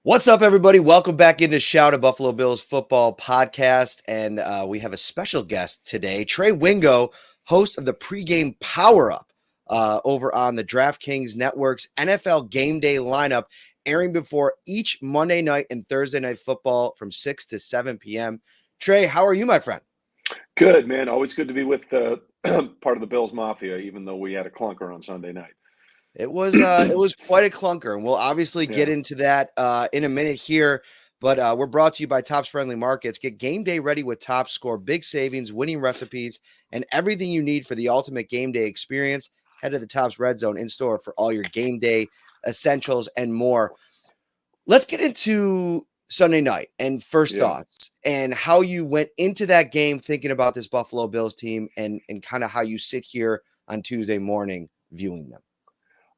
What's up, everybody? Welcome back into Shout at Buffalo Bills Football Podcast. And we have a special guest today, Trey Wingo, host of the pregame Power Up over on the DraftKings Network's NFL Game Day lineup, airing before each Monday night and Thursday night football from 6 to 7 p.m. Trey, how are you, my friend? Good, man. Always good to be with part of the Bills Mafia, even though we had a clunker on Sunday night. It was quite a clunker, and we'll obviously get into that in a minute here. But we're brought to you by Topps Friendly Markets. Get game day ready with Topps. Score big savings, winning recipes, and everything you need for the ultimate game day experience. Head to the Topps Red Zone in store for all your game day essentials and more. Let's get into Sunday night and first thoughts and how you went into that game thinking about this Buffalo Bills team and kind of how you sit here on Tuesday morning viewing them.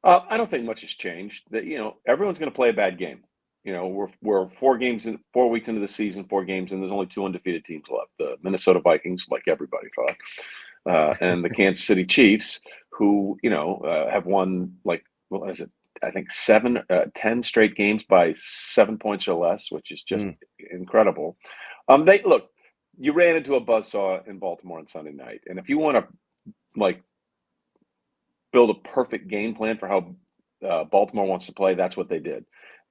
I don't think much has changed. That everyone's going to play a bad game. We're 4 weeks into the season, 4 games, and there's only 2 undefeated teams left: the Minnesota Vikings, like everybody thought, and the Kansas City Chiefs, who have won I think 10 straight games by 7 points or less, which is just incredible. You ran into a buzzsaw in Baltimore on Sunday night, and if you want to build a perfect game plan for how Baltimore wants to play, that's what they did.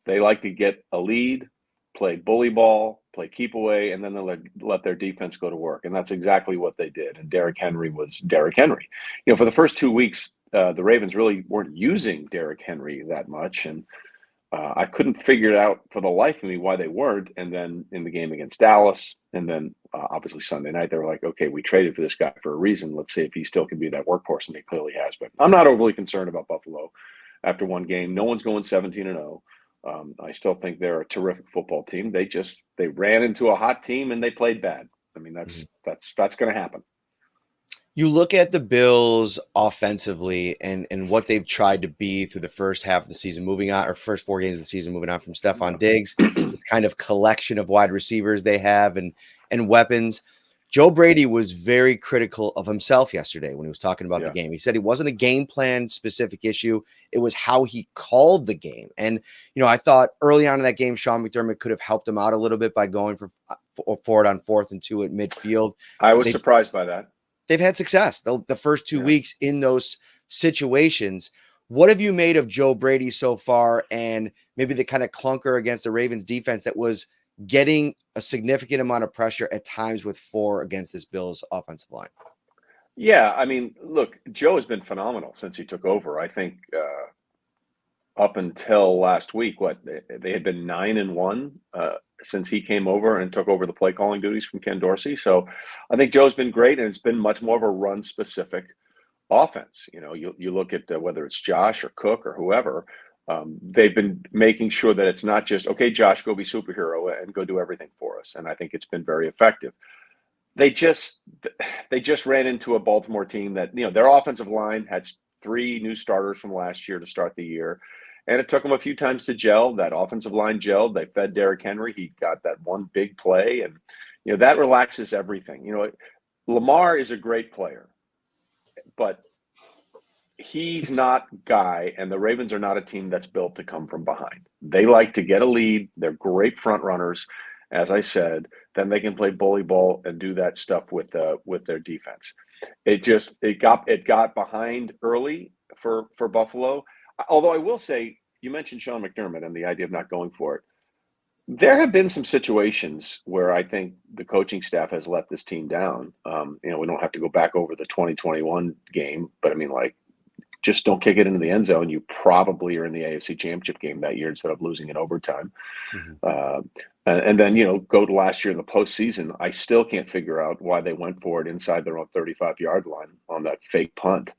They like to get a lead, play bully ball, play keep away, and then they'll let their defense go to work. And that's exactly what they did. And Derrick Henry was Derrick Henry. For the first 2 weeks, the Ravens really weren't using Derrick Henry that much. And I couldn't figure it out for the life of me why they weren't. And then in the game against Dallas, and then obviously Sunday night, they were like, okay, we traded for this guy for a reason. Let's see if he still can be that workhorse, and he clearly has. But I'm not overly concerned about Buffalo after one game. No one's going 17-0. I still think they're a terrific football team. They ran into a hot team and they played bad. I mean, that's going to happen. You look at the Bills offensively and what they've tried to be through the first half of the season, moving on, or first 4 games of the season, moving on from Stephon Diggs, this kind of collection of wide receivers they have and weapons. Joe Brady was very critical of himself yesterday when he was talking about the game. He said it wasn't a game plan specific issue. It was how he called the game. And, I thought early on in that game, Sean McDermott could have helped him out a little bit by going for it on 4th and 2 at midfield. I was surprised by that. They've had success the first 2 weeks in those situations. What have you made of Joe Brady so far, and maybe the kind of clunker against the Ravens defense that was getting a significant amount of pressure at times with 4 against this Bills offensive line? Yeah, I mean, look, Joe has been phenomenal since he took over. I think up until last week, they had been 9-1 since he came over and took over the play calling duties from Ken Dorsey. So I think Joe's been great, and it's been much more of a run specific offense. You look at whether it's Josh or Cook or whoever, they've been making sure that it's not just, okay, Josh, go be superhero and go do everything for us. And I think it's been very effective. They just ran into a Baltimore team that, their offensive line had 3 new starters from last year to start the year. And it took them a few times to gel. That offensive line gelled. They fed Derrick Henry. He got that one big play. And, that relaxes everything. Lamar is a great player, but he's not Guy, and the Ravens are not a team that's built to come from behind. They like to get a lead. They're great front runners, as I said. Then they can play bully ball and do that stuff with their defense. It got behind early for Buffalo. Although I will say, you mentioned Sean McDermott and the idea of not going for it. There have been some situations where I think the coaching staff has let this team down. We don't have to go back over the 2021 game, but I mean, just don't kick it into the end zone. You probably are in the AFC Championship game that year instead of losing in overtime. And then, go to last year in the postseason. I still can't figure out why they went for it inside their own 35-yard line on that fake punt.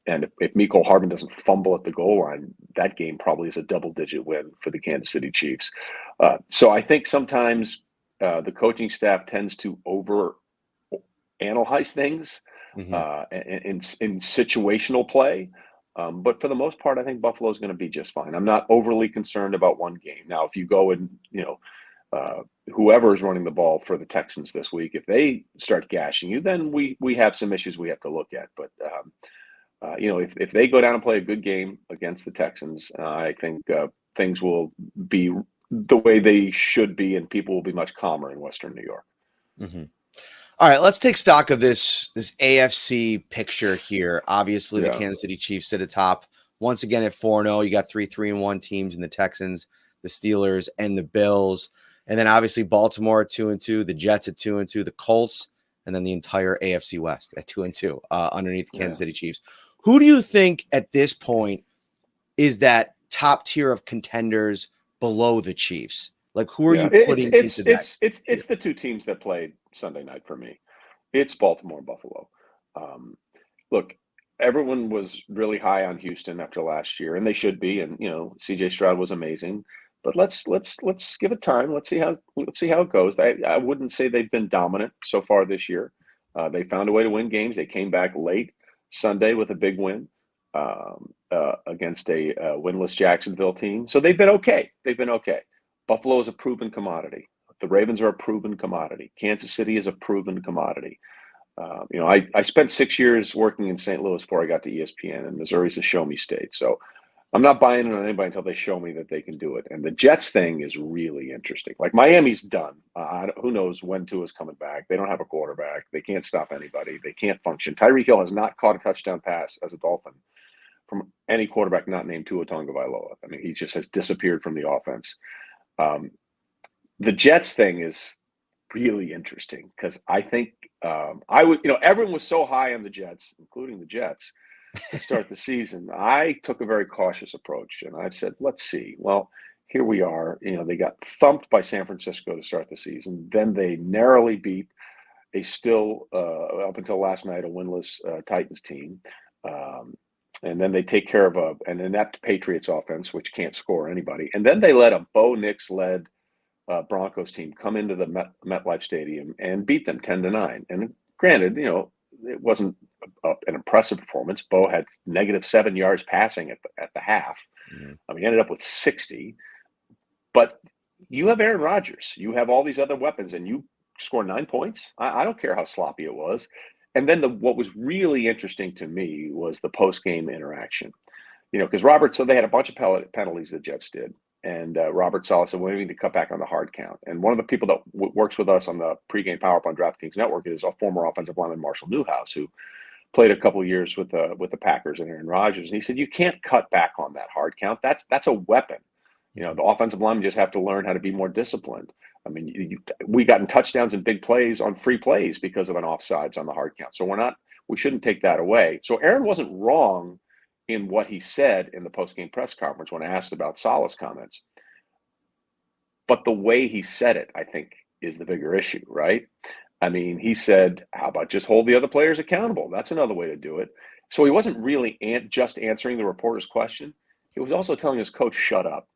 And if Mecole Hardman doesn't fumble at the goal line, that game probably is a double-digit win for the Kansas City Chiefs. So I think sometimes the coaching staff tends to over-analyze things in situational play. But for the most part, I think Buffalo is going to be just fine. I'm not overly concerned about one game. Now, if you go and, whoever is running the ball for the Texans this week, if they start gashing you, then we have some issues we have to look at. But, if they go down and play a good game against the Texans, I think things will be the way they should be, and people will be much calmer in Western New York. Mm-hmm. All right, let's take stock of this AFC picture here. Obviously, the Kansas City Chiefs sit atop once again at 4-0. You got 3-1 teams in the Texans, the Steelers, and the Bills. And then obviously Baltimore at 2-2, the Jets at 2-2, the Colts, and then the entire AFC West at 2-2 underneath the Kansas City Chiefs. Who do you think at this point is that top tier of contenders below the Chiefs? Like, who are you putting into that? It's the two teams that played Sunday night for me. It's Baltimore and Buffalo. Look, everyone was really high on Houston after last year, and they should be. And C.J. Stroud was amazing. But let's give it time. Let's see how it goes. I wouldn't say they've been dominant so far this year. They found a way to win games. They came back late Sunday with a big win against a winless Jacksonville team. So they've been okay. Buffalo is a proven commodity. The Ravens are a proven commodity. Kansas City is a proven commodity. I spent 6 years working in St. Louis before I got to ESPN, and Missouri's a show me state. So I'm not buying it on anybody until they show me that they can do it. And the Jets thing is really interesting. Like, Miami's done. Who knows when Tua's coming back? They don't have a quarterback. They can't stop anybody. They can't function. Tyreek Hill has not caught a touchdown pass as a Dolphin from any quarterback not named Tua Tagovailoa. I mean, he just has disappeared from the offense. The Jets thing is really interesting because I think everyone was so high on the Jets, including the Jets, to start the season. I took a very cautious approach, and I said, let's see. Well, here we are. They got thumped by San Francisco to start the season. Then they narrowly beat a still, up until last night, a winless Titans team. And then they take care of an inept Patriots offense, which can't score anybody. And then they let a Bo Nix-led Broncos team come into the MetLife Stadium and beat them 10-9. And granted, it wasn't an impressive performance. Bo had -7 yards passing at the half. Mm-hmm. He ended up with 60. But you have Aaron Rodgers. You have all these other weapons, and you score 9 points. I don't care how sloppy it was. And then what was really interesting to me was the post-game interaction. Because so they had a bunch of penalties the Jets did. And Robert Saleh said, we need to cut back on the hard count. And one of the people that works with us on the pregame power-up on DraftKings Network is a former offensive lineman, Marshall Newhouse, who played a couple of years with the Packers and Aaron Rodgers. And he said, you can't cut back on that hard count. That's a weapon. The offensive linemen just have to learn how to be more disciplined. We got in touchdowns and big plays on free plays because of an offsides on the hard count. So we shouldn't take that away. So Aaron wasn't wrong in what he said in the post-game press conference when asked about Saleh's comments. But the way he said it, I think, is the bigger issue, right? He said, how about just hold the other players accountable? That's another way to do it. So he wasn't really just answering the reporter's question. He was also telling his coach, shut up.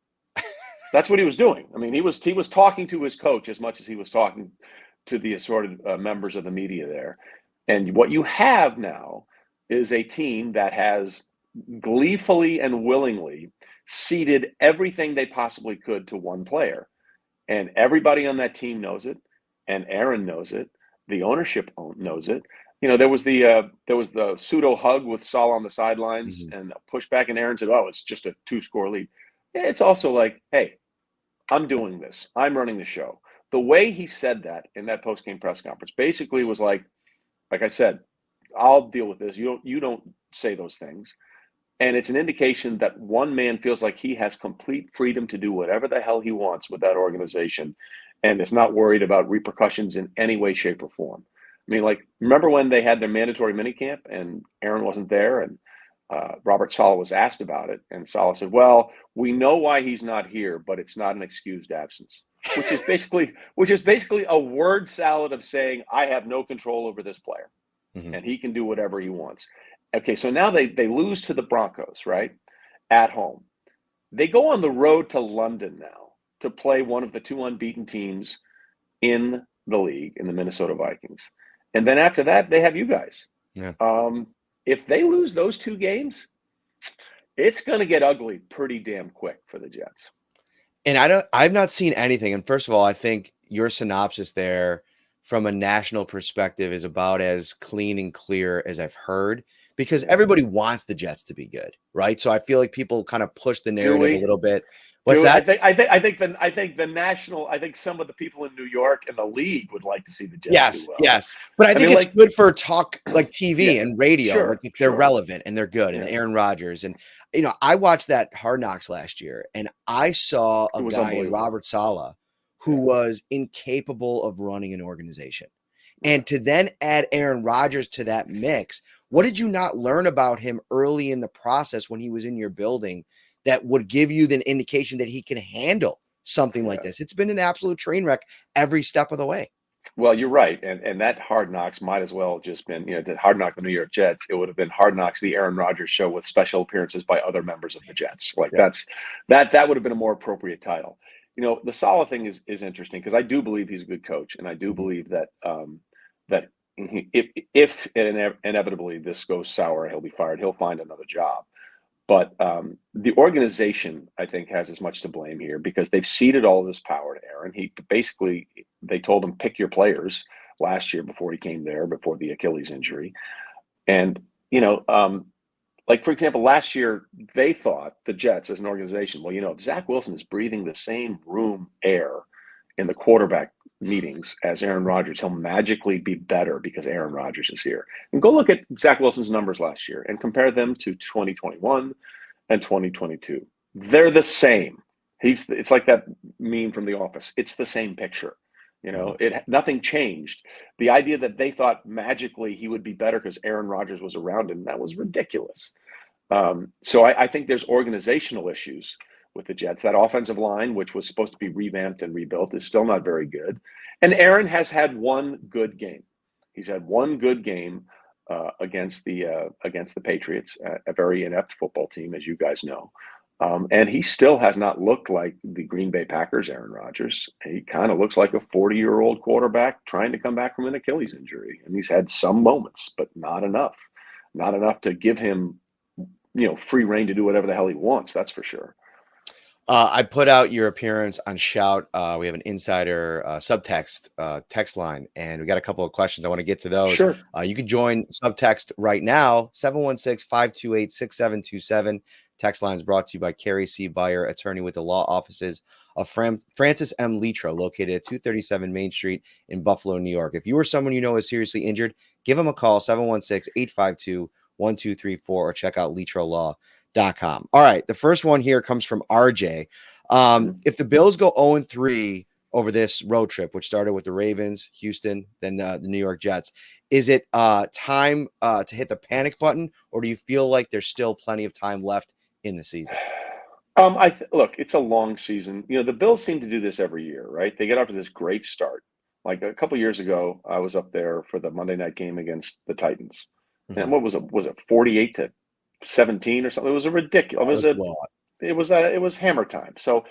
That's what he was doing. He was talking to his coach as much as he was talking to the assorted members of the media there. And what you have now is a team that has gleefully and willingly ceded everything they possibly could to one player. And everybody on that team knows it. And Aaron knows it. The ownership knows it. There was the pseudo hug with Saleh on the sidelines, mm-hmm. and a pushback, and Aaron said, oh, it's just a 2-score lead. It's also like, hey, I'm doing this. I'm running the show. The way he said that in that post-game press conference basically was like I said, I'll deal with this. You don't say those things. And it's an indication that one man feels like he has complete freedom to do whatever the hell he wants with that organization and is not worried about repercussions in any way, shape, or form. Remember when they had their mandatory minicamp and Aaron wasn't there and Robert Saleh was asked about it, and Saleh said, well, we know why he's not here, but it's not an excused absence, which is basically a word salad of saying, I have no control over this player, mm-hmm. and he can do whatever he wants. Okay, so now they lose to the Broncos, right, at home. They go on the road to London now to play one of the two unbeaten teams in the league, in the Minnesota Vikings. And then after that, they have you guys. Yeah. If they lose those two games, it's going to get ugly pretty damn quick for the Jets. And I've not seen anything. And first of all, I think your synopsis there from a national perspective is about as clean and clear as I've heard, because everybody wants the Jets to be good, right? So I feel like people kind of push the Do narrative a we? little bit. What's Do that? I think the national. I think some of the people in New York and the league would like to see the Jets do Yes, well. yes. But I I think mean, it's like, good for talk like yeah, TV and radio, like sure, if they're sure, relevant and they're good and yeah, Aaron Rodgers. And I watched that Hard Knocks last year and I saw it a was guy in unbelievable. Robert Saleh who Yeah, was incapable of running an organization. yeah. And to then add Aaron Rodgers to that mix, what did you not learn about him early in the process when he was in your building that would give you the indication that he can handle something like Yeah. this? It's been an absolute train wreck every step of the way. Well, you're right, and that Hard Knocks might as well have just been, the Hard Knock the New York Jets. It would have been Hard Knocks the Aaron Rodgers show with special appearances by other members of the Jets. Like Yeah. that would have been a more appropriate title. The Saleh thing is interesting because I do believe he's a good coach, and I do Mhm. believe that if inevitably this goes sour, he'll be fired. He'll find another job. But the organization, I think, has as much to blame here because they've ceded all this power to Aaron. They told him pick your players last year before he came there, before the Achilles injury, and you know, like for example, last year they thought the Jets as an organization, well, if Zach Wilson is breathing the same room air in the quarterback meetings as Aaron Rodgers, he'll magically be better because Aaron Rodgers is here. And go look at Zach Wilson's numbers last year and compare them to 2021 and 2022. They're the same. It's like that meme from The Office. It's the same picture. Mhm. Nothing changed. The idea that they thought magically he would be better because Aaron Rodgers was around him, that was ridiculous. So I think there's organizational issues with the Jets. That offensive line, which was supposed to be revamped and rebuilt, is still not very good. And Aaron has had one good game. He's had one good game against the Patriots, a very inept football team, as you guys know. And he still has not looked like the Green Bay Packers, Aaron Rodgers. He kind of looks like a 40-year-old quarterback trying to come back from an Achilles injury. And he's had some moments, but not enough. Not enough to give him free reign to do whatever the hell he wants. That's for sure. I put out your appearance on Shout. We have an insider subtext text line, and we got a couple of questions. I want to get to those. Sure. You can join subtext right now, 716-528-6727. Text line is brought to you by Carrie C. Beyer, attorney with the law offices of Francis M. Litro, located at 237 Main Street in Buffalo, New York. If you or someone you know is seriously injured, give them a call, 716-852-1234, or check out litrolaw.com. All right, the first one here comes from RJ. If the Bills go 0-3 over this road trip, which started with the Ravens, Houston, then the New York Jets, is it time to hit the panic button, or do you feel like there's still plenty of time left in the season? Look, it's a long season. The Bills seem to do this every year, right? They get off to this great start. Like a couple years ago, I was up there for the Monday night game against the Titans, and what was it? Was it 48-17 or something? It was a ridiculous. It was hammer time. So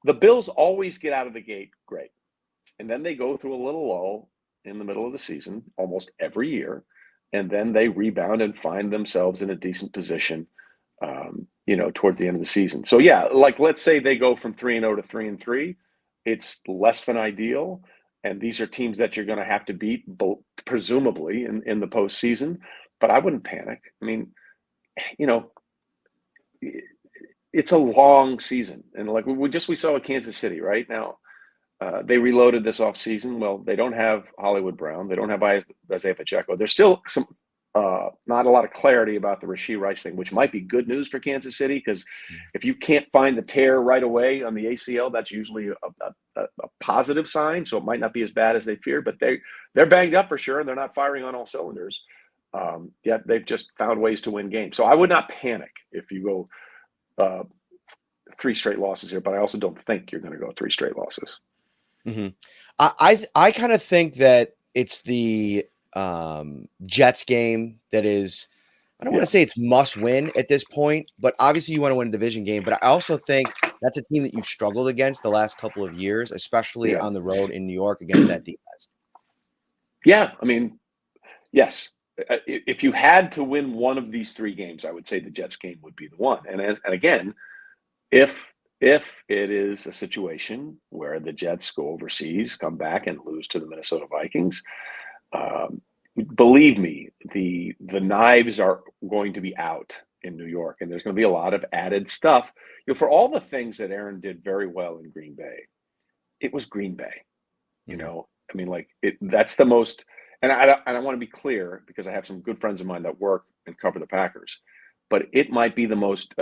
the Bills always get out of the gate great, and then they go through a little lull in the middle of the season almost every year, and then they rebound and find themselves in a decent position, towards the end of the season. So yeah, like let's say they go from 3-0 to 3-3, it's less than ideal, and these are teams that you're going to have to beat, presumably in the postseason. But I wouldn't panic. I mean, you know, it's a long season, and like we saw with Kansas City right now. They reloaded this offseason. Well, they don't have Hollywood Brown. They don't have Isaiah Pacheco. There's still not a lot of clarity about the Rashee Rice thing, which might be good news for Kansas City because if you can't find the tear right away on the ACL, that's usually a positive sign. So it might not be as bad as they fear, but they're banged up for sure, and they're not firing on all cylinders. Yet they've just found ways to win games. So I would not panic if you go 3 straight losses here, but I also don't think you're going to go 3 straight losses. Mm-hmm. I kind of think that it's the Jets game that is, I don't want to say it's must win at this point, but obviously you want to win a division game. But I also think that's a team that you've struggled against the last couple of years, especially on the road in New York against that defense. Yeah, I mean, yes. If you had to win one of these 3 games, I would say the Jets game would be the one. And again, if it is a situation where the Jets go overseas, come back and lose to the Minnesota Vikings, believe me, the knives are going to be out in New York, and there's going to be a lot of added stuff. For all the things that Aaron did very well in Green Bay, it was Green Bay. Mhm. I mean, like that's the most. And I want to be clear because I have some good friends of mine that work and cover the Packers, but it might be the most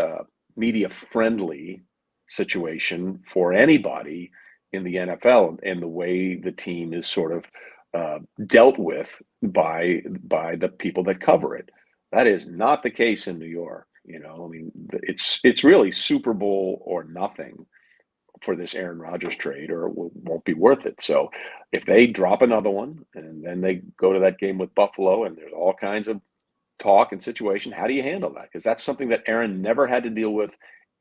media friendly situation for anybody in the NFL, and the way the team is sort of dealt with by the people that cover it. That is not the case in New York. I mean, it's really Super Bowl or nothing for this Aaron Rodgers trade, or it won't be worth it. So if they drop another one and then they go to that game with Buffalo and there's all kinds of talk and situation, how do you handle that? Because that's something that Aaron never had to deal with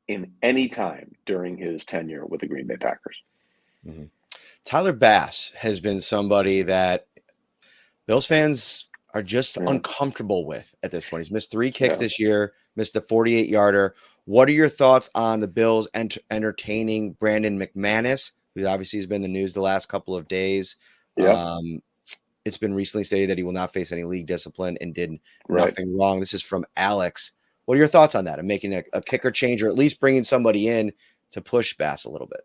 in any time during his tenure with the Green Bay Packers. Mhm. Tyler Bass has been somebody that Bills fans are just uncomfortable with at this point. He's missed 3 kicks this year, missed the 48-yarder. What are your thoughts on the Bills entertaining Brandon McManus, who obviously has been in the news the last couple of days? It's been recently stated that he will not face any league discipline and did nothing wrong. This is from Alex. What are your thoughts on that? And making a kicker change, or at least bringing somebody in to push Bass a little bit?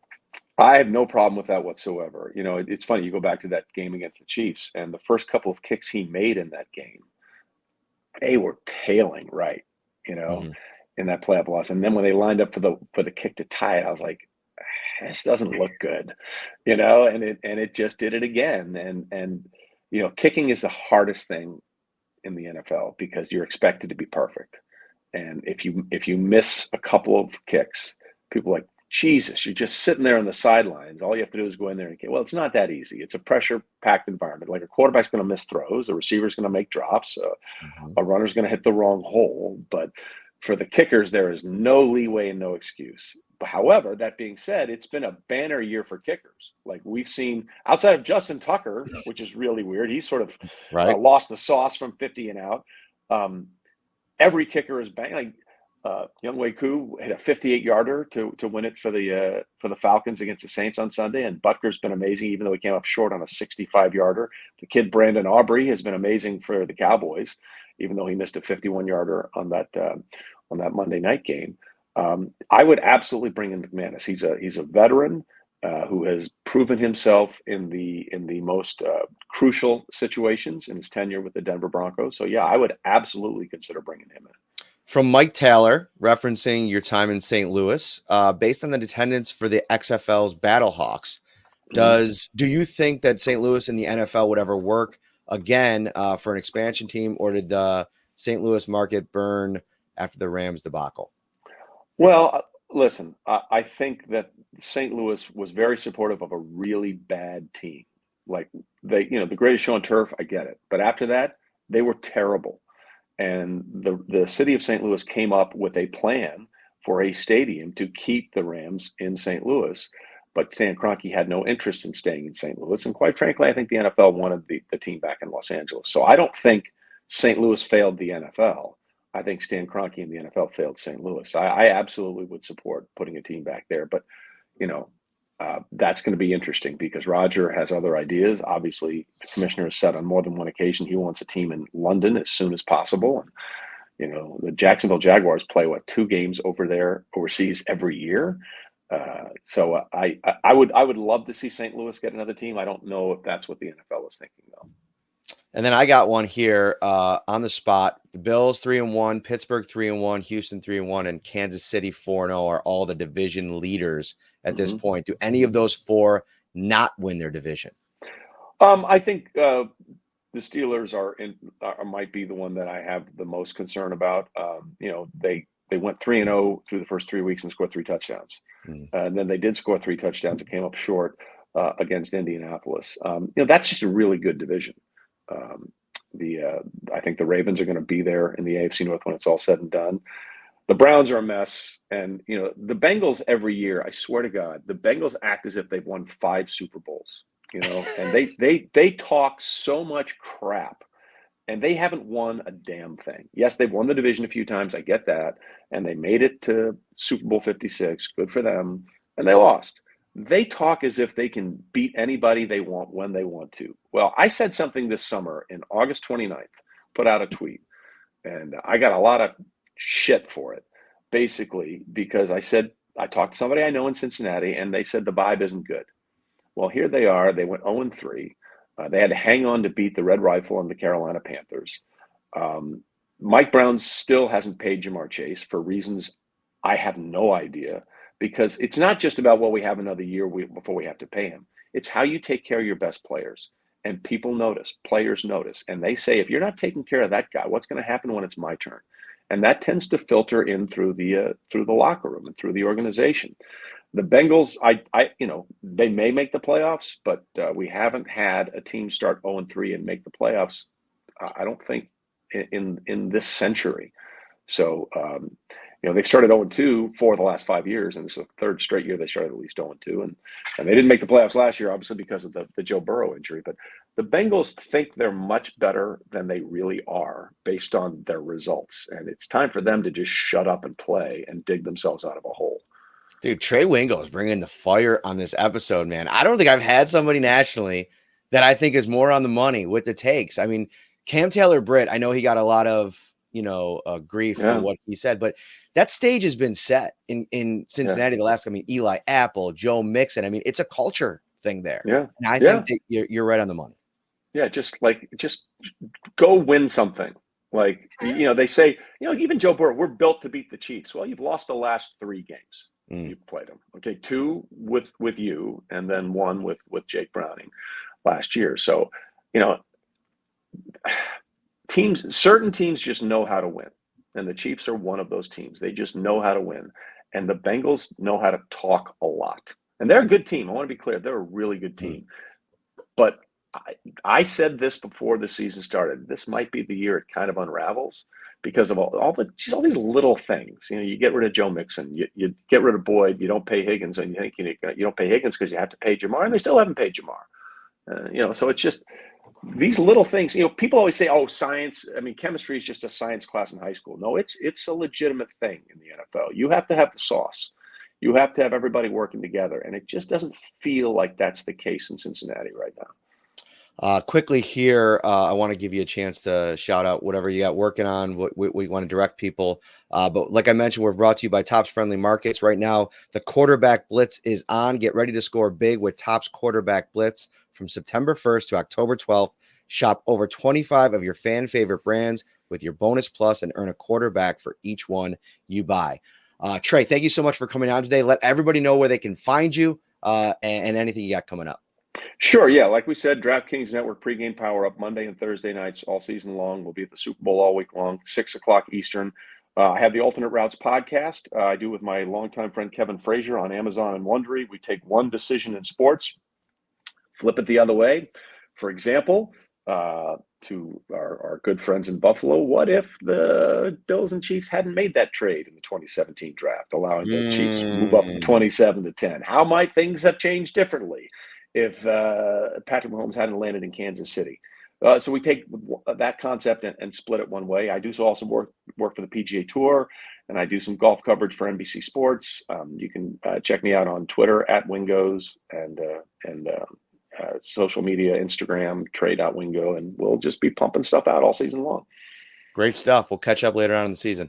I have no problem with that whatsoever. It's funny. You go back to that game against the Chiefs, and the first couple of kicks he made in that game, they were tailing right, Mm-hmm. in that playoff loss. And then when they lined up for the kick to tie it, I was like, this doesn't look good, and it just did it again. And kicking is the hardest thing in the NFL because you're expected to be perfect. And if you miss a couple of kicks, people are like, Jesus, you're just sitting there on the sidelines. All you have to do is go in there and kick. Well, it's not that easy. It's a pressure-packed environment. Like, a quarterback's going to miss throws, a receiver's going to make drops, a runner's going to hit the wrong hole. But for the kickers, there is no leeway and no excuse. But however, that being said, it's been a banner year for kickers. Like, we've seen, outside of Justin Tucker, which is really weird, he's sort of lost the sauce from 50 and out. Every kicker is bang. Younghoe Koo hit a 58-yarder to win it for the Falcons against the Saints on Sunday, and Butker's been amazing, even though he came up short on a 65-yarder. The kid Brandon Aubrey has been amazing for the Cowboys, even though he missed a 51-yarder on that Monday night game. I would absolutely bring in McManus. He's a veteran who has proven himself in the most crucial situations in his tenure with the Denver Broncos. So yeah, I would absolutely consider bringing him in. From Mike Taylor, referencing your time in St. Louis, based on the attendance for the XFL's Battlehawks, do you think that St. Louis and the NFL would ever work again for an expansion team, or did the St. Louis market burn after the Rams debacle? Well, listen, I think that St. Louis was very supportive of a really bad team. Like, the greatest show on turf, I get it. But after that, they were terrible. And the city of St. Louis came up with a plan for a stadium to keep the Rams in St. Louis. But Stan Kroenke had no interest in staying in St. Louis. And quite frankly, I think the NFL wanted the team back in Los Angeles. So I don't think St. Louis failed the NFL. I think Stan Kroenke and the NFL failed St. Louis. I absolutely would support putting a team back there. But, that's going to be interesting because Roger has other ideas. Obviously, the commissioner has said on more than one occasion he wants a team in London as soon as possible. And, the Jacksonville Jaguars play, 2 games over there overseas every year. So I would love to see St. Louis get another team. I don't know if that's what the NFL is thinking, though. And then I got one here on the spot. The Bills 3-1, Pittsburgh 3-1, Houston 3-1, and Kansas City 4-0 are all the division leaders at this point. Do any of those 4 not win their division? I think the Steelers might be the one that I have the most concern about. They went 3-0 through the first 3 weeks and scored 3 touchdowns. And then they did score 3 touchdowns and came up short against Indianapolis. That's just a really good division. I think the Ravens are going to be there in the AFC North when it's all said and done. The Browns are a mess, and the Bengals every year. I swear to God, the Bengals act as if they've won 5 Super Bowls. And they talk so much crap, and they haven't won a damn thing. Yes, they've won the division a few times. I get that, and they made it to Super Bowl 56. Good for them, and they lost. they talk as if they can beat anybody they want when they want to. Well, I said something this summer in August 29th, put out a tweet, and I got a lot of shit for it, basically, because I talked to somebody I know in Cincinnati, and they said the vibe isn't good. Well, here they are. They went 0-3. They had to hang on to beat the Red Rifle and the Carolina Panthers. Mike Brown still hasn't paid Jamar Chase for reasons I have no idea, because it's not just about, well, we have another year before we have to pay him. It's how you take care of your best players. And people notice, players notice, and they say, if you're not taking care of that guy, what's going to happen when it's my turn? And that tends to filter in through the locker room and through the organization. The Bengals, they may make the playoffs, but we haven't had a team start 0-3 and make the playoffs. I don't think in this century. So, they've started 0-2 for the last 5 years, and this is the third straight year they started at least 0-2. And they didn't make the playoffs last year, obviously, because of the Joe Burrow injury. But the Bengals think they're much better than they really are based on their results. And it's time for them to just shut up and play and dig themselves out of a hole. Dude, Trey Wingo is bringing the fire on this episode, man. I don't think I've had somebody nationally that I think is more on the money with the takes. I mean, Cam Taylor-Britt, I know he got a lot of, grief for what he said, but that stage has been set in Cincinnati the last, Eli Apple, Joe Mixon. I mean, it's a culture thing there. Yeah. And I think that you're right on the money. Yeah. Just go win something. Like, they say, even Joe Burrow, we're built to beat the Chiefs. Well, you've lost the last 3 games. You've played them. Okay. 2 with you, and then 1 with Jake Browning last year. So, certain teams just know how to win. And the Chiefs are one of those teams. They just know how to win. And the Bengals know how to talk a lot. And they're a good team. I want to be clear. They're a really good team. But I said this before the season started. This might be the year it kind of unravels because of all these little things. You get rid of Joe Mixon. You get rid of Boyd. You don't pay Higgins. And you think you don't pay Higgins because you have to pay Jamar. And they still haven't paid Jamar. So it's just these little things. People always say, oh, science. I mean, chemistry is just a science class in high school. No, it's a legitimate thing in the NFL. You have to have the sauce. You have to have everybody working together. And it just doesn't feel like that's the case in Cincinnati right now. Quickly here, I want to give you a chance to shout out whatever you got working on, what we want to direct people. But like I mentioned, we're brought to you by Topps Friendly Markets. Right now, the quarterback blitz is on. Get ready to score big with Topps Quarterback Blitz from September 1st to October 12th. Shop over 25 of your fan favorite brands with your bonus plus and earn a quarterback for each one you buy. Trey, thank you so much for coming on today. Let everybody know where they can find you and anything you got coming up. Sure. Yeah. Like we said, DraftKings Network pregame power up Monday and Thursday nights all season long. We'll be at the Super Bowl all week long, 6:00 Eastern. I have the Alternate Routes podcast. I do with my longtime friend Kevin Frazier on Amazon and Wondery. We take one decision in sports, flip it the other way. For example, to our good friends in Buffalo, what if the Bills and Chiefs hadn't made that trade in the 2017 draft, allowing the Chiefs to move up from 27-10? How might things have changed differently if Patrick Mahomes hadn't landed in Kansas City? So we take that concept and split it one way. I do also work for the PGA Tour, and I do some golf coverage for NBC Sports. You can check me out on Twitter at Wingos and social media, Instagram, Trey.Wingo, and we'll just be pumping stuff out all season long. Great stuff. We'll catch up later on in the season.